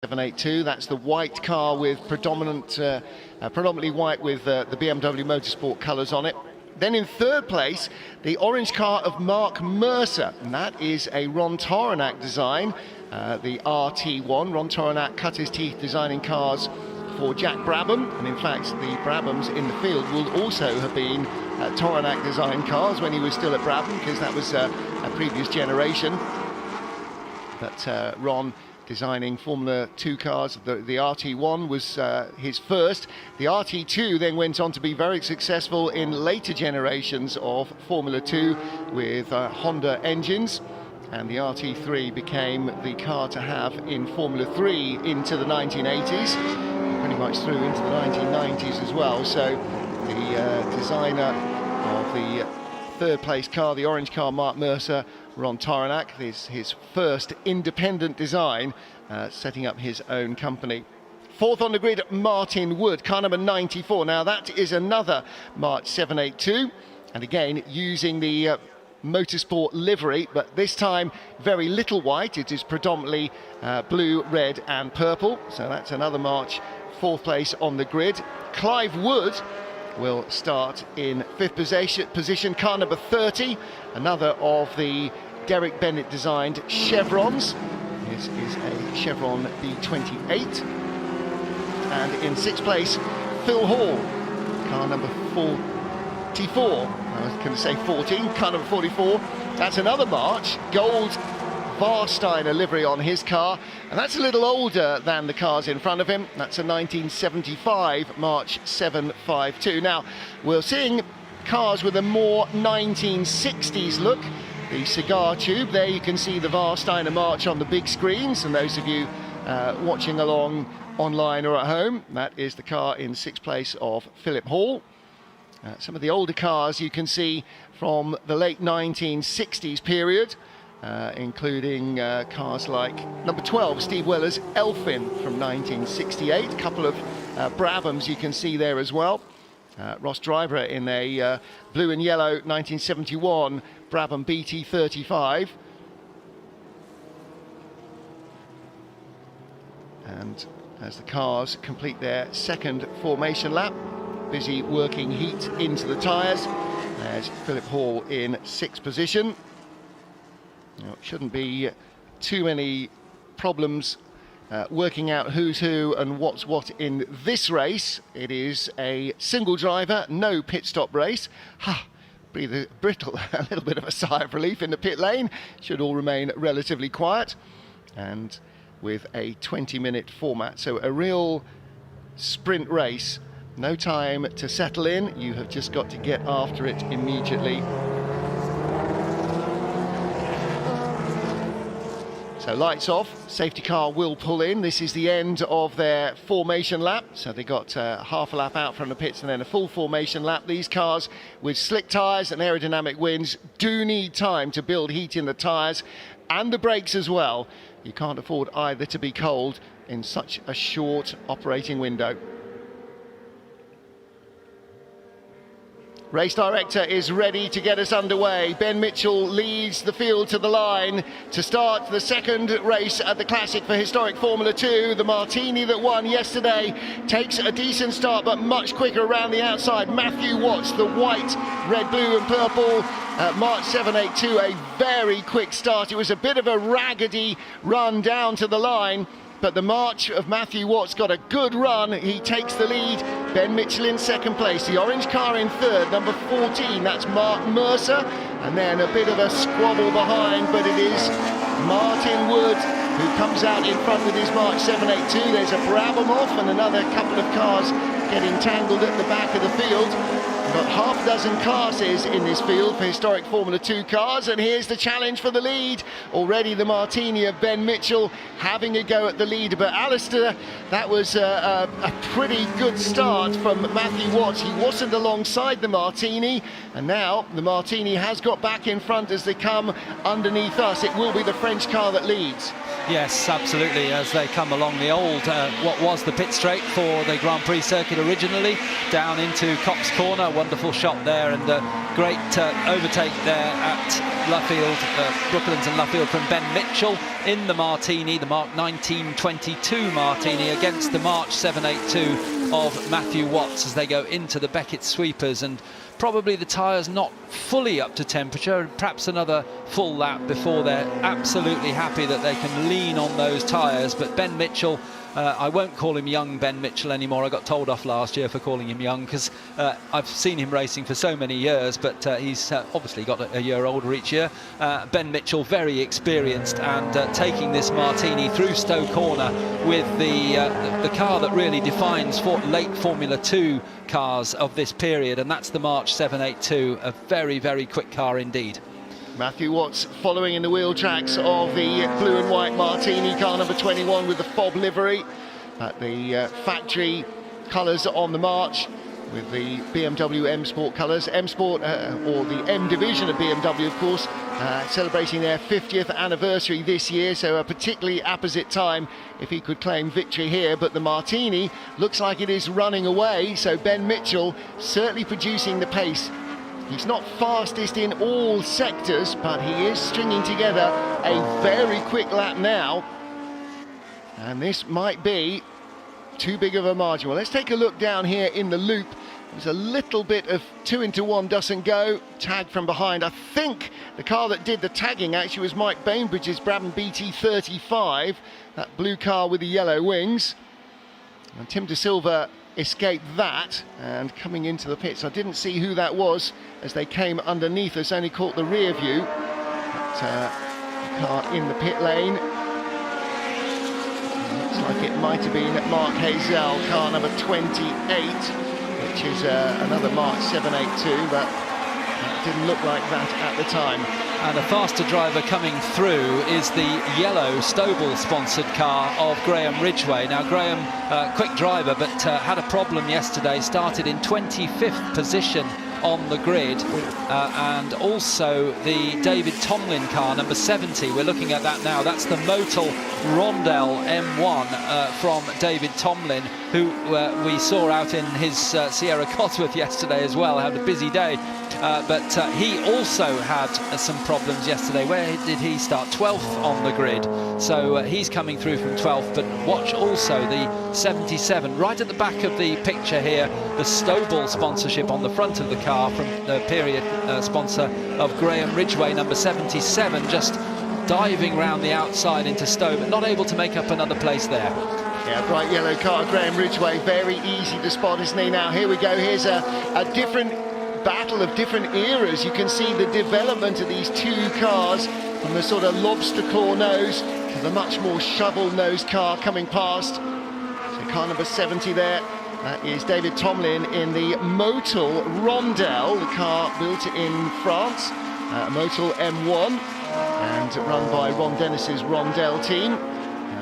782. That's the white car with predominantly white with the BMW Motorsport colours on it. Then in third place, the orange car of Mark Mercer, and that is a Ron Toronac design, the RT1. Ron Toronac cut his teeth designing cars for Jack Brabham, and in fact the Brabhams in the field will also have been Toronac designed cars when he was still at Brabham, because that was a previous generation. But Ron designing Formula 2 cars. The RT1 was his first. The RT2 then went on to be very successful in later generations of Formula 2 with Honda engines, and the RT3 became the car to have in Formula 3 into the 1980s, pretty much through into the 1990s as well. So the designer of the third place car, the orange car, Mark Mercer, Ron Toronac, is his first independent design, setting up his own company. Fourth on the grid, Martin Wood, car number 94. Now that is another March 782, and again using the Motorsport livery, but this time very little white. It is predominantly blue, red and purple. So that's another March fourth place on the grid. Clive Wood will start in fifth position, car number 30, another of the Derek Bennett designed chevrons. This is a Chevron B28. And in sixth place, Phil Hall, car number 44. I was going to say 14, car number 44. That's another March, gold Warsteiner livery on his car, and that's a little older than the cars in front of him. That's a 1975 March 752. Now, we're seeing cars with a more 1960s look. The cigar tube, there you can see the Warsteiner March on the big screens, and those of you watching along online or at home, that is the car in sixth place of Philip Hall. Some of the older cars you can see from the late 1960s period, including cars like number 12, Steve Weller's Elfin from 1968. A couple of Brabhams you can see there as well. Ross Driver in a blue and yellow 1971 Brabham BT35. And as the cars complete their second formation lap, busy working heat into the tyres. There's Philip Hall in sixth position. Now, it shouldn't be too many problems working out who's who and what's what in this race. It is a single driver, no pit stop race. Breathe a little bit of a sigh of relief in the pit lane. Should all remain relatively quiet, and with a 20-minute format. So a real sprint race. No time to settle in. You have just got to get after it immediately. So lights off, safety car will pull in. This is the end of their formation lap. So they got half a lap out from the pits and then a full formation lap. These cars with slick tyres and aerodynamic wings do need time to build heat in the tyres and the brakes as well. You can't afford either to be cold in such a short operating window. Race director is ready to get us underway. Ben Mitchell leads the field to the line to start the second race at the Classic for historic Formula 2. The Martini that won yesterday takes a decent start, but much quicker around the outside. Matthew Watts, the white, red, blue and purple March 782, a very quick start. It was a bit of a raggedy run down to the line, but the March of Matthew Watts got a good run. He takes the lead. Ben Mitchell in second place. The orange car in third, number 14. That's Mark Mercer. And then a bit of a squabble behind, but it is Martin Wood who comes out in front with his March 782. There's a Brabham off and another couple of cars getting tangled at the back of the field. We've got half a dozen classes in this field for historic Formula 2 cars, and here's the challenge for the lead. Already the Martini of Ben Mitchell having a go at the lead, but Alistair, that was a pretty good start from Matthew Watts. He wasn't alongside the Martini, and now the Martini has got back in front as they come underneath us. It will be the French car that leads. Yes, absolutely, as they come along the old, what was the pit straight for the Grand Prix circuit originally, down into Cox Corner. Wonderful shot there, and a great overtake there at Luffield, Brooklands and Luffield from Ben Mitchell in the Martini, the Mark 1922 Martini against the March 782 of Matthew Watts as they go into the Beckett sweepers. And probably the tyres not fully up to temperature, perhaps another full lap before they're absolutely happy that they can lean on those tyres. But Ben Mitchell, I won't call him young Ben Mitchell anymore. I got told off last year for calling him young because I've seen him racing for so many years, but he's obviously got a year older each year. Ben Mitchell, very experienced, and taking this Martini through Stowe Corner with the car that really defines late Formula 2 cars of this period, and that's the March 782, a very, very quick car indeed. Matthew Watts following in the wheel tracks of the blue and white Martini, car number 21 with the fob livery. The factory colours on the March with the BMW M Sport colours. M Sport, or the M division of BMW, of course, celebrating their 50th anniversary this year, so a particularly apposite time if he could claim victory here. But the Martini looks like it is running away, so Ben Mitchell certainly producing the pace. He's not fastest in all sectors, but he is stringing together a very quick lap now. And this might be too big of a margin. Well, let's take a look down here in the loop. There's a little bit of 2 into 1 doesn't go. Tag from behind. I think the car that did the tagging actually was Mike Bainbridge's Brabham BT35, that blue car with the yellow wings. And Tim de Silva escaped that, and coming into the pits, I didn't see who that was as they came underneath us, only caught the rear view. But the car in the pit lane, looks like it might have been Mark Hazel, car number 28, which is another March 782, but it didn't look like that at the time. And a faster driver coming through is the yellow Stobel sponsored car of Graham Ridgway. Now Graham, quick driver, but had a problem yesterday, started in 25th position on the grid, and also the David Tomlin car, number 70. We're looking at that now. That's the Motul Rondell M1 from David Tomlin, who we saw out in his Sierra Cosworth yesterday as well. Had a busy day, but he also had some problems yesterday. Where did he start? 12th on the grid, so he's coming through from 12th. But watch also the 77 right at the back of the picture here, the Stobel sponsorship on the front of the car from the period sponsor of Graham Ridgway, number 77, just diving round the outside into Stowe, but not able to make up another place there. Yeah, bright yellow car, Graham Ridgway, very easy to spot, isn't he? Now here we go, here's a different battle of different eras. You can see the development of these two cars, from the sort of lobster claw nose to the much more shovel nose car coming past. So car number 70 there. That is David Tomlin in the Motul Rondell, the car built in France, Motul M1, and run by Ron Dennis's Rondell team.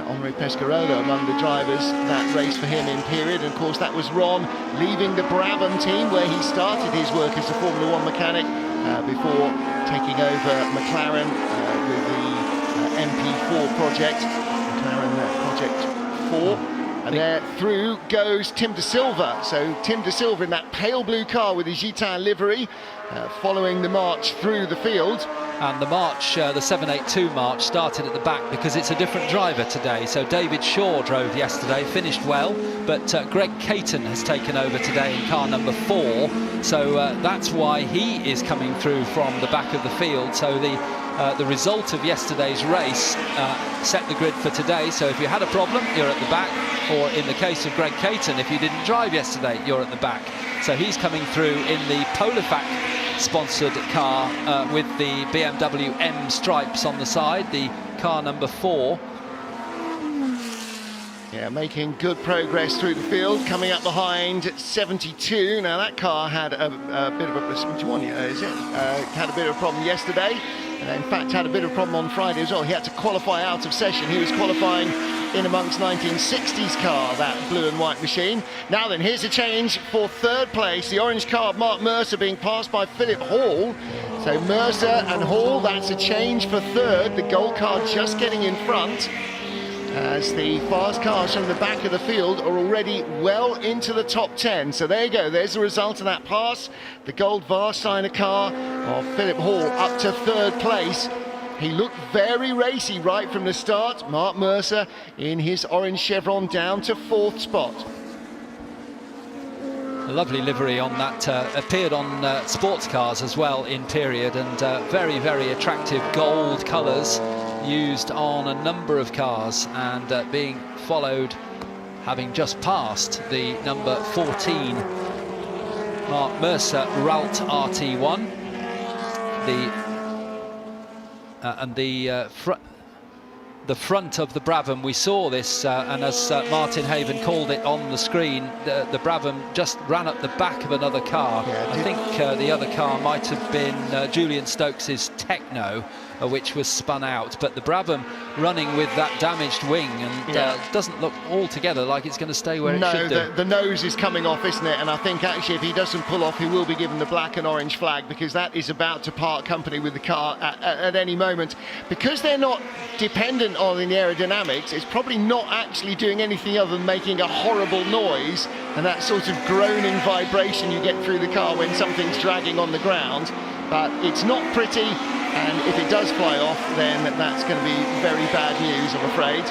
Henri Pescarolo among the drivers that race for him in period, and of course that was Ron leaving the Brabham team where he started his work as a Formula 1 mechanic before taking over McLaren with the MP4 project, McLaren Project 4. And there through goes Tim de Silva. So Tim de Silva in that pale blue car with his Gitan livery, following the march through the field. And the march, the 782 march, started at the back because it's a different driver today. So David Shaw drove yesterday, finished well, but Greg Caton has taken over today in car number 4. So that's why he is coming through from the back of the field. So the result of yesterday's race set the grid for today. So if you had a problem, you're at the back, or in the case of Greg Caton, if you didn't drive yesterday, you're at the back. So he's coming through in the Polafac sponsored car with the BMW M stripes on the side, the car number 4. Yeah, making good progress through the field, coming up behind 72. Now that car had a bit of a, which one is it? Had a bit of a problem yesterday, and in fact had a bit of a problem on Friday as well. He had to qualify out of session. He was qualifying in amongst 1960s car, that blue and white machine. Now then, here's a change for third place. The orange car of Mark Mercer being passed by Philip Hall. So Mercer and Hall, that's a change for third. The gold car just getting in front. as the fast cars from the back of the field are already well into the top 10. So there you go, there's the result of that pass. The gold Warsteiner car of Philip Hall up to third place. He looked very racy right from the start. Mark Mercer in his orange chevron down to fourth spot. A lovely livery on that, appeared on sports cars as well in period, and very, very attractive gold colours used on a number of cars, and being followed, having just passed the number 14 Mark Mercer Ralt RT1, the front of the Brabham. We saw this, and as Martin Haven called it on the screen, the Brabham just ran up the back of another car. Yeah, I think the other car might have been Julian Stokes's Techno, which was spun out, but the Brabham running with that damaged wing, and doesn't look altogether like it's going to stay where it should do. No, the nose is coming off, isn't it? And I think actually if he doesn't pull off, he will be given the black and orange flag, because that is about to part company with the car at any moment. Because they're not dependent on the aerodynamics, it's probably not actually doing anything other than making a horrible noise, and that sort of groaning vibration you get through the car when something's dragging on the ground. But it's not pretty, and if it does fly off, then that's going to be very bad news, I'm afraid.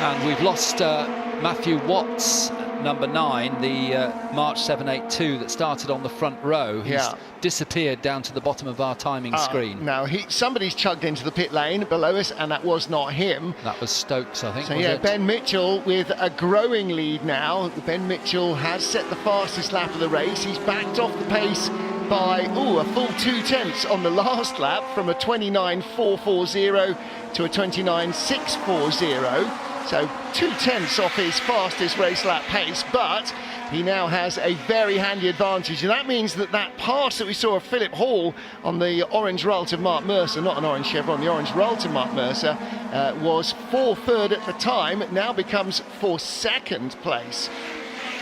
And we've lost Matthew Watts, number 9, the March 782 that started on the front row. He's disappeared down to the bottom of our timing screen. Now, somebody's chugged into the pit lane below us, and that was not him. That was Stokes, I think. So yeah, Ben Mitchell with a growing lead now. Ben Mitchell has set the fastest lap of the race. He's backed off the pace by a full 2/10 on the last lap, from a 29.440 to a 29.640. So 2/10 off his fastest race lap pace, but he now has a very handy advantage, and that means that pass that we saw of Philip Hall on the orange Ralt of Mark Mercer, not an orange chevron, the orange Ralt of Mark Mercer, was for third at the time. It now becomes for second place.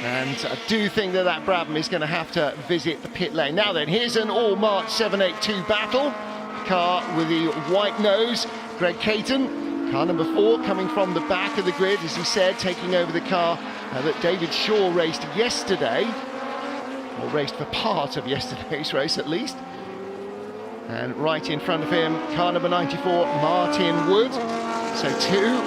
And I do think that Brabham is going to have to visit the pit lane. Now then, here's an all-March 782 battle. Car with the white nose, Greg Caton, car number 4, coming from the back of the grid, as he said, taking over the car that David Shaw raced yesterday, or raced for part of yesterday's race at least. And right in front of him, car number 94, Martin Wood. So 2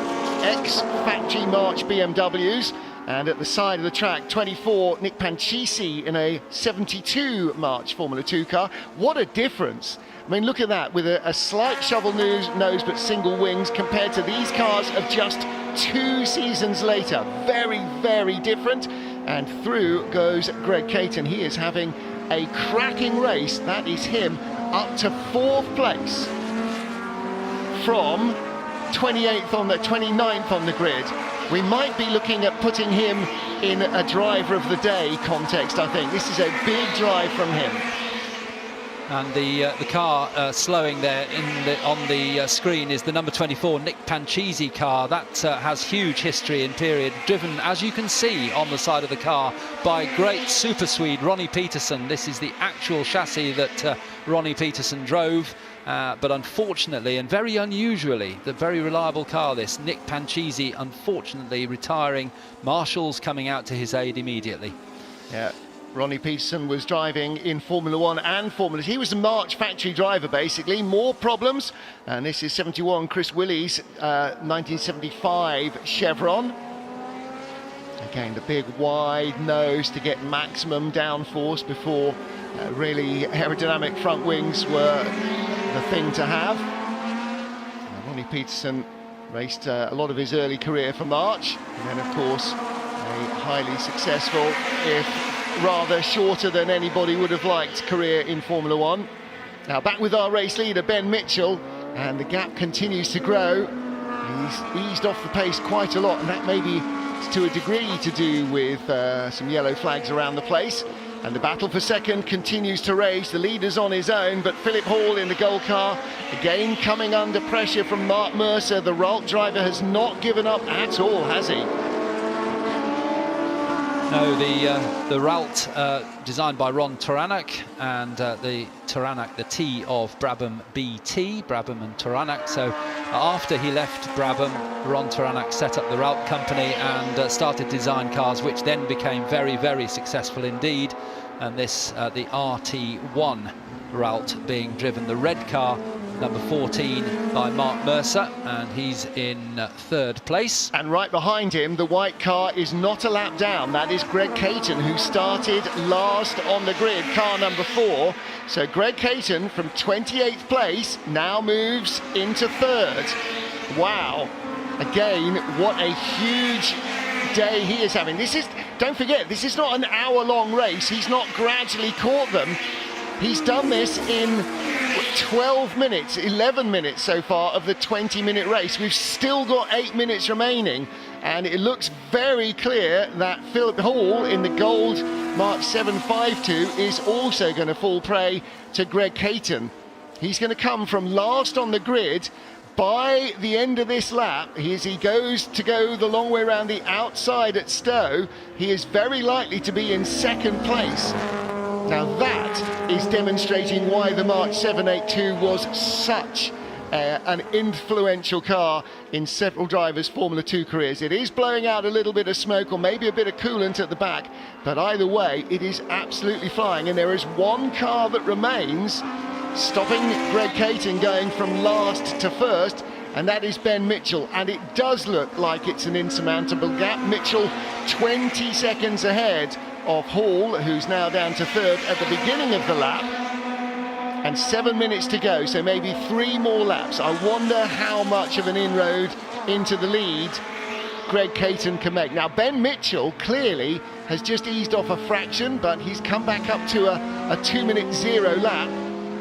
ex-factory March BMWs. And at the side of the track, 24, Nick Pancisi in a 72 March Formula 2 car. What a difference. I mean, look at that, with a slight shovel nose but single wings, compared to these cars of just 2 seasons later. Very, very different. And through goes Greg Caton. He is having a cracking race. That is him up to 4th place from 29th on the grid. We might be looking at putting him in a driver of the day context, I think. This is a big drive from him. And the car slowing there on the screen is the number 24 Nick Pancisi car. That has huge history in period, driven, as you can see on the side of the car, by great super Swede Ronnie Peterson. This is the actual chassis that Ronnie Peterson drove. But unfortunately, and very unusually, the very reliable car, this, Nick Pancisi, unfortunately retiring. Marshall's coming out to his aid immediately. Yeah, Ronnie Peterson was driving in Formula 1 and Formula 2. He was a March factory driver, basically. More problems. And this is 71 Chris Willey's 1975 Chevron. Again, the big wide nose to get maximum downforce before really aerodynamic front wings were the thing to have. Ronnie Peterson raced a lot of his early career for March, and then of course a highly successful, if rather shorter than anybody would have liked, career in Formula 1. Now back with our race leader Ben Mitchell, and the gap continues to grow. He's eased off the pace quite a lot, and that may be to a degree to do with some yellow flags around the place. And the battle for second continues to rage. The leader's on his own, but Philip Hall in the gold car, again coming under pressure from Mark Mercer. The Ralt driver has not given up at all, has he? No, the Ralt designed by Ron Taranach, and the Taranach, the T of Brabham BT, Brabham and Taranach. So after he left Brabham, Ron Taranaki set up the Rout Company and started design cars, which then became very, very successful indeed. And this, the RT1 Rout being driven, the red car, number 14 by Mark Mercer, and he's in 3rd place. And right behind him, the white car is not a lap down. That is Greg Caton, who started last on the grid, car number 4. So Greg Caton from 28th place now moves into 3rd. Wow. Again, what a huge day he is having. This is, don't forget, this is not an hour-long race. He's not gradually caught them. He's done this in 12 minutes, 11 minutes so far of the 20-minute race. We've still got 8 minutes remaining, and it looks very clear that Philip Hall in the gold Mark 752 is also going to fall prey to Greg Caton. He's going to come from last on the grid. By the end of this lap, as he goes to go the long way around the outside at Stowe, he is very likely to be in 2nd place. Now that is demonstrating why the Mark 782 was such an influential car in several drivers' Formula 2 careers. It is blowing out a little bit of smoke or maybe a bit of coolant at the back, but either way, it is absolutely flying. And there is one car that remains, stopping Greg Caton going from last to 1st, and that is Ben Mitchell. And it does look like it's an insurmountable gap. Mitchell 20 seconds ahead of Hall, who's now down to 3rd at the beginning of the lap, and 7 minutes to go, so maybe 3 more laps. I wonder how much of an inroad into the lead Greg Caton can make. Now Ben Mitchell clearly has just eased off a fraction, but he's come back up to a 2-minute 0 lap,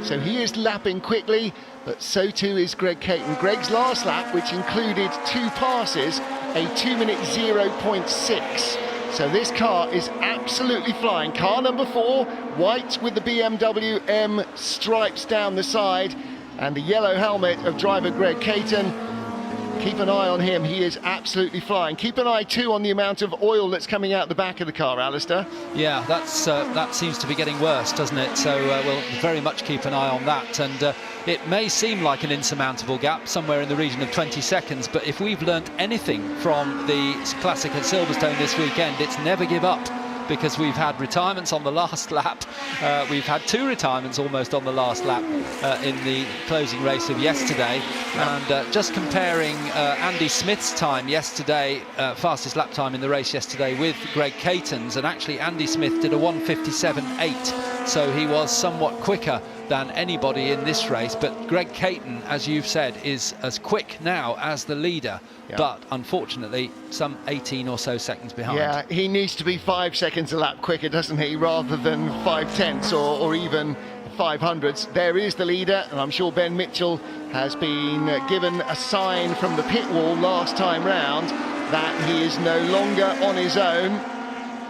so he is lapping quickly, but so too is Greg Caton. Greg's last lap, which included 2 passes, a 2-minute 0.6. So this car is absolutely flying. Car number 4, white with the BMW M stripes down the side and the yellow helmet of driver Greg Caton. Keep an eye on him, he is absolutely flying. Keep an eye too on the amount of oil that's coming out the back of the car, Alistair. Yeah, that seems to be getting worse, doesn't it? So we'll very much keep an eye on that. And it may seem like an insurmountable gap, somewhere in the region of 20 seconds, but if we've learnt anything from the Classic at Silverstone this weekend, it's never give up, because we've had retirements on the last lap. We've had 2 retirements almost on the last lap in the closing race of yesterday. And just comparing Andy Smith's time yesterday, fastest lap time in the race yesterday, with Greg Caton's, and actually Andy Smith did a 1:57.8, so he was somewhat quicker than anybody in this race. But Greg Caton, as you've said, is as quick now as the leader, but unfortunately some 18 or so seconds behind. Yeah, he needs to be 5 seconds a lap quicker, doesn't he, rather than 5/10 or even 500ths. There is the leader, and I'm sure Ben Mitchell has been given a sign from the pit wall last time round that he is no longer on his own.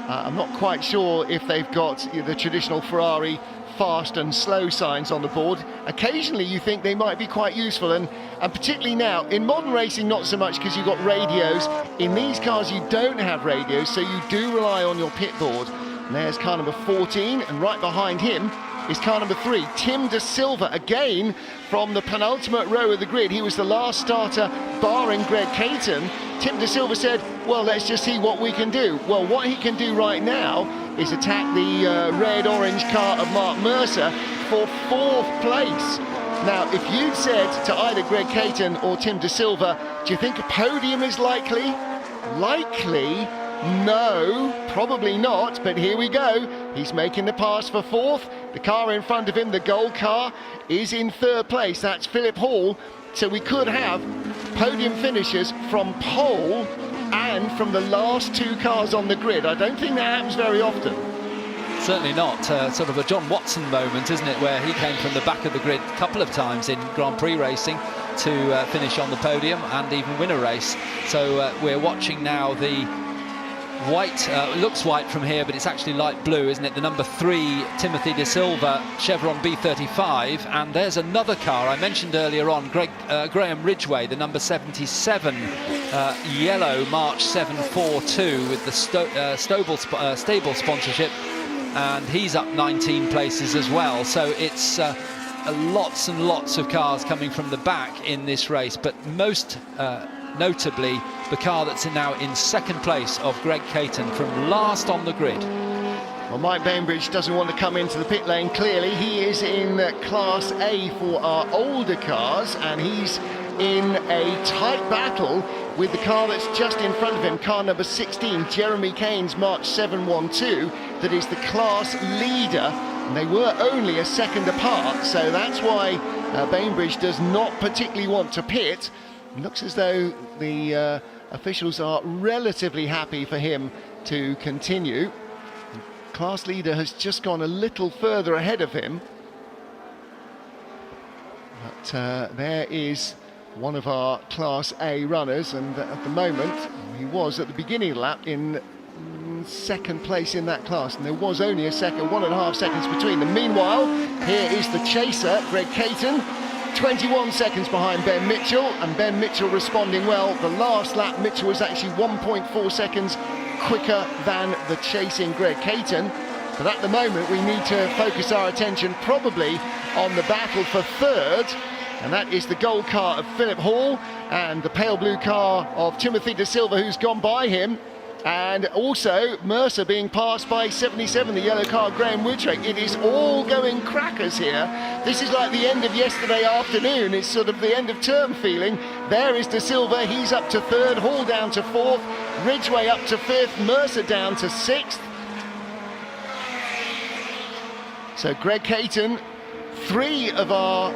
I'm not quite sure if they've got the traditional Ferrari fast and slow signs on the board. Occasionally you think they might be quite useful, and particularly now in modern racing not so much, because you've got radios. In these cars you don't have radios, so you do rely on your pit board. And there's car number 14, and right behind him is car number 3, Tim de Silva, again from the penultimate row of the grid. He was the last starter barring Greg Caton. Tim de Silva said, well, let's just see what we can do. Well, what he can do right now is attack the red-orange car of Mark Mercer for 4th place. Now, if you'd said to either Greg Caton or Tim de Silva, do you think a podium is likely? Likely? No, probably not, but here we go. He's making the pass for 4th. The car in front of him, the gold car, is in 3rd place. That's Philip Hall. So we could have podium finishers from pole and from the last 2 cars on the grid. I don't think that happens very often. Certainly not. Sort of a John Watson moment, isn't it, where he came from the back of the grid a couple of times in Grand Prix racing to finish on the podium and even win a race. So we're watching now the white, looks white from here, but it's actually light blue, isn't it? The number 3 Timothy de Silva Chevron B35, and there's another car I mentioned earlier on, Graham Ridgway, the number 77 yellow March 742 with the stable sponsorship, and he's up 19 places as well. So it's lots and lots of cars coming from the back in this race, but most notably the car that's now in second place of Greg Caton from last on the grid. Well, Mike Bainbridge doesn't want to come into the pit lane, clearly. He is in Class A for our older cars, and he's in a tight battle with the car that's just in front of him, car number 16, Jeremy Kane's March 712, that is the class leader. And they were only a second apart, so that's why Bainbridge does not particularly want to pit. It looks as though the officials are relatively happy for him to continue. Class leader has just gone a little further ahead of him, but there is one of our Class A runners, and at the moment he was at the beginning of the lap in second place in that class, and there was only a second, 1.5 seconds between them. Meanwhile, here is the chaser, Greg Caton, 21 seconds behind Ben Mitchell, and Ben Mitchell responding well. The last lap, Mitchell was actually 1.4 seconds quicker than the chasing Greg Caton. But at the moment we need to focus our attention probably on the battle for third, and that is the gold car of Philip Hall and the pale blue car of Tim de Silva, who's gone by him, and also Mercer being passed by 77, the yellow car Graham Woodray. It is all going crackers here. This is like the end of yesterday afternoon. It's sort of the end of term feeling. There is de Silva, he's up to third, Hall down to fourth, Ridgway up to fifth, Mercer down to sixth. So Greg Caton, 3 of our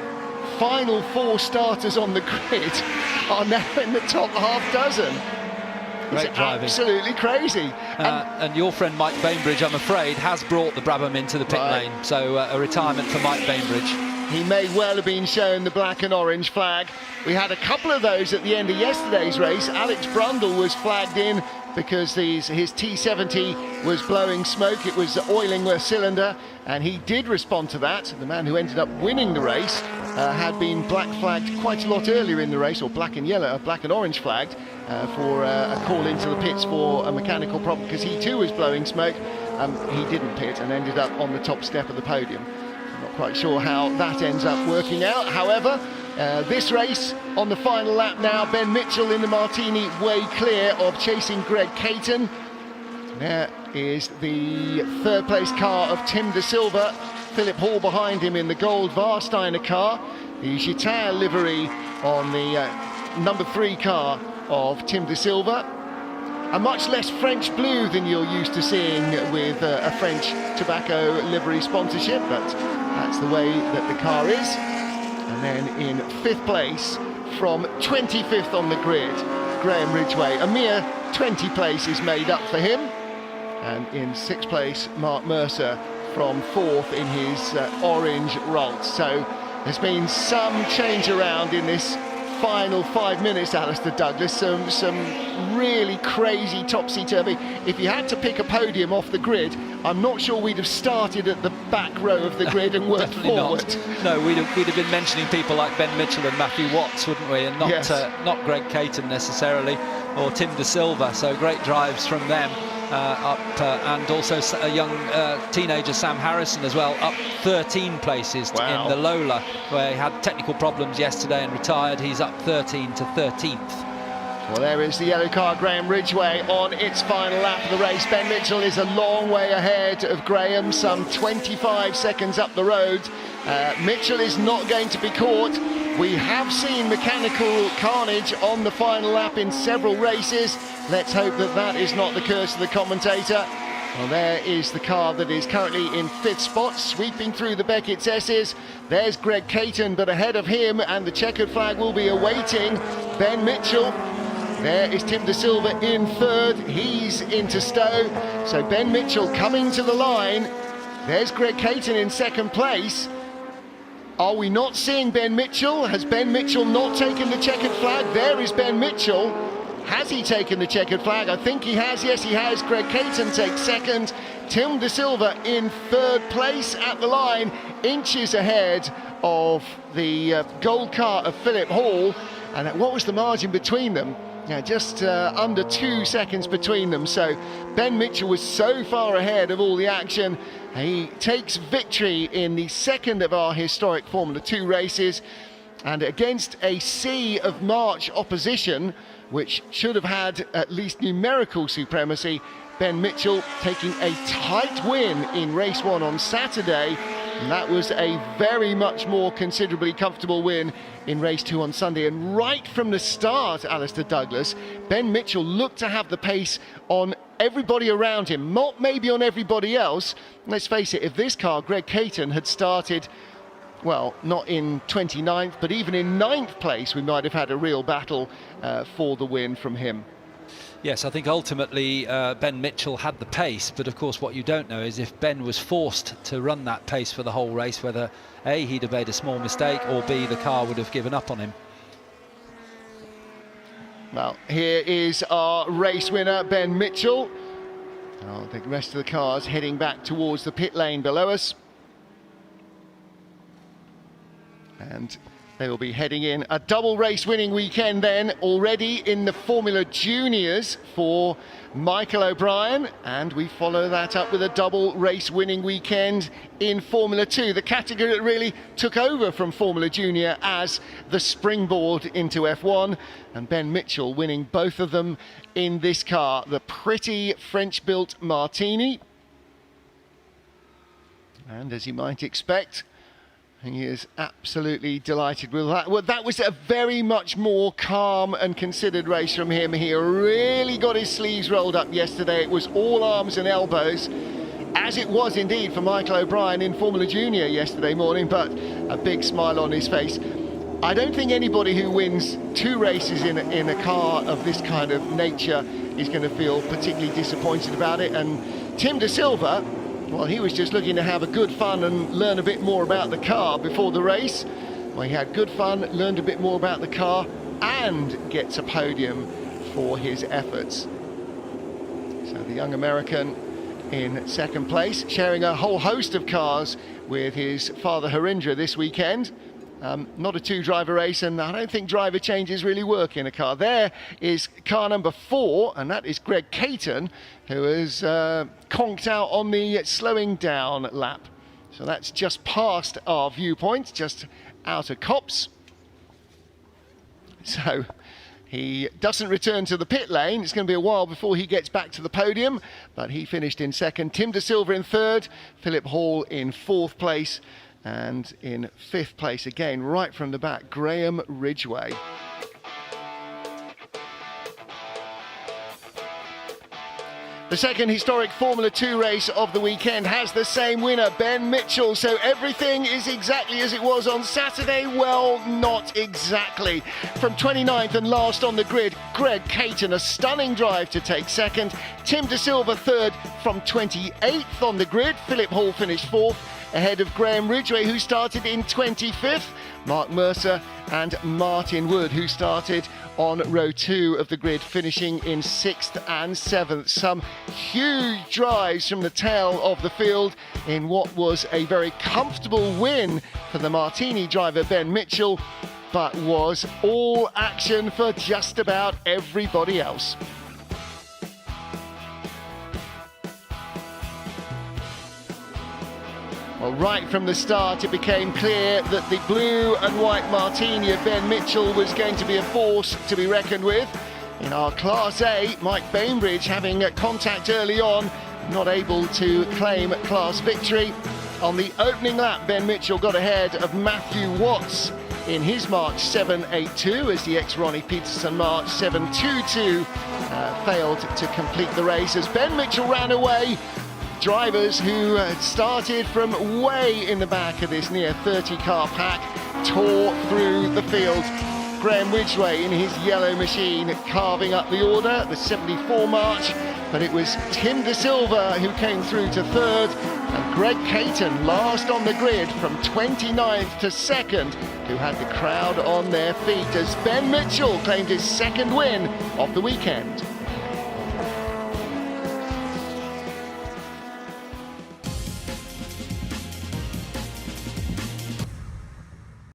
final 4 starters on the grid are now in the top half dozen. Great it's driving. Absolutely crazy. And your friend Mike Bainbridge, I'm afraid, has brought the Brabham into the pit lane. So a retirement for Mike Bainbridge. He may well have been shown the black and orange flag. We had a couple of those at the end of yesterday's race. Alex Brundle was flagged in because his T70 was blowing smoke. It was oiling a cylinder, and he did respond to that. The man who ended up winning the race had been black flagged quite a lot earlier in the race, or black and orange flagged for a call into the pits for a mechanical problem, because he too was blowing smoke. He didn't pit and ended up on the top step of the podium. I'm not quite sure how that ends up working out. However, this race on the final lap now, Ben Mitchell in the Martini way clear of chasing Greg Caton. There is the third place car of Tim de Silva, Philip Hall behind him in the gold Warsteiner car, the Gitan livery on the number 3 car of Tim de Silva. A much less French blue than you're used to seeing with a French tobacco livery sponsorship, but that's the way that the car is. And then in 5th place, from 25th on the grid, Graham Ridgway. A mere 20 places made up for him. And in 6th place, Mark Mercer from 4th in his orange Rolls. So there's been some change around in this final 5 minutes, Alistair Douglas. Some really crazy topsy-turvy. If you had to pick a podium off the grid, I'm not sure we'd have started at the back row of the grid and worked forward. Not. No, we'd have been mentioning people like Ben Mitchell and Matthew Watts, wouldn't we? And not yes. Not Greg Caton necessarily, or Tim de Silva. So great drives from them. And also a young teenager, Sam Harrison, as well, up 13 places wow. in the Lola, where he had technical problems yesterday and retired. He's up 13 to 13th. Well, there is the yellow car, Graham Ridgway, on its final lap of the race. Ben Mitchell is a long way ahead of Graham, some 25 seconds up the road. Mitchell is not going to be caught. We have seen mechanical carnage on the final lap in several races. Let's hope that that is not the curse of the commentator. Well, there is the car that is currently in 5th spot, sweeping through the Beckett's S's. There's Greg Caton, but ahead of him, and the checkered flag will be awaiting Ben Mitchell. There is Tim de Silva in 3rd. He's into Stowe. So Ben Mitchell coming to the line. There's Greg Caton in 2nd place. Are we not seeing Ben Mitchell? Has Ben Mitchell not taken the checkered flag? There is Ben Mitchell. Has he taken the checkered flag? I think he has. Yes, he has. Greg Caton takes 2nd. Tim de Silva in 3rd place at the line, inches ahead of the gold car of Philip Hall. And what was the margin between them? Yeah, just under 2 seconds between them. So Ben Mitchell was so far ahead of all the action. He takes victory in the second of our historic Formula 2 races, and against a sea of March opposition, which should have had at least numerical supremacy, Ben Mitchell taking a tight win in race 1 on Saturday. And that was a very much more considerably comfortable win in race 2 on Sunday. And right from the start, Alistair Douglas, Ben Mitchell looked to have the pace on everybody around him, not maybe on everybody else. Let's face it, if this car, Greg Caton, had started, well, not in 29th, but even in 9th place, we might have had a real battle for the win from him. Yes, I think ultimately Ben Mitchell had the pace, but of course what you don't know is if Ben was forced to run that pace for the whole race, whether A, he'd have made a small mistake, or B, the car would have given up on him. Well, here is our race winner, Ben Mitchell. Oh, the rest of the cars heading back towards the pit lane below us. And they will be heading in a double race winning weekend then already in the Formula Juniors for Michael O'Brien, and we follow that up with a double race winning weekend in Formula 2, the category that really took over from Formula Junior as the springboard into F1, and Ben Mitchell winning both of them in this car, the pretty French-built Martini. And as you might expect, he is absolutely delighted with that. Well, that was a very much more calm and considered race from him. He really got his sleeves rolled up yesterday. It was all arms and elbows, as it was indeed for Michael O'Brien in Formula Junior yesterday morning, but a big smile on his face. I don't think anybody who wins 2 races in a car of this kind of nature is going to feel particularly disappointed about it. And Tim de Silva, well, he was just looking to have a good fun and learn a bit more about the car before the race. Well, he had good fun, learned a bit more about the car, and gets a podium for his efforts. So the young American in second place, sharing a whole host of cars with his father Harindra this weekend. Not a 2-driver race, and I don't think driver changes really work in a car. There is car number 4, and that is Greg Caton, who has conked out on the slowing down lap. So that's just past our viewpoint, just out of Copse. So he doesn't return to the pit lane. It's going to be a while before he gets back to the podium, but he finished in second. Tim de Silva in third, Philip Hall in 4th place, and in 5th place again, right from the back, Graham Ridgway. The second historic Formula 2 race of the weekend has the same winner, Ben Mitchell. So everything is exactly as it was on Saturday. Well, not exactly. From 29th and last on the grid, Greg Caton, a stunning drive to take second. Tim de Silva third from 28th on the grid. Philip Hall finished 4th, ahead of Graham Ridgway, who started in 25th. Mark Mercer and Martin Wood, who started on row 2 of the grid, finishing in 6th and 7th. Some huge drives from the tail of the field in what was a very comfortable win for the Martini driver Ben Mitchell, but was all action for just about everybody else. Well, right from the start, it became clear that the blue and white Martini of Ben Mitchell was going to be a force to be reckoned with. In our Class A, Mike Bainbridge having contact early on, not able to claim class victory. On the opening lap, Ben Mitchell got ahead of Matthew Watts in his March 7.82 as the ex-Ronnie Peterson March 7.22 failed to complete the race as Ben Mitchell ran away. Drivers who started from way in the back of this near 30-car pack tore through the field. Graham Ridgway in his yellow machine carving up the order, the 74 march, but it was Tim de Silva who came through to third, and Greg Caton last on the grid from 29th to second, who had the crowd on their feet as Ben Mitchell claimed his second win of the weekend.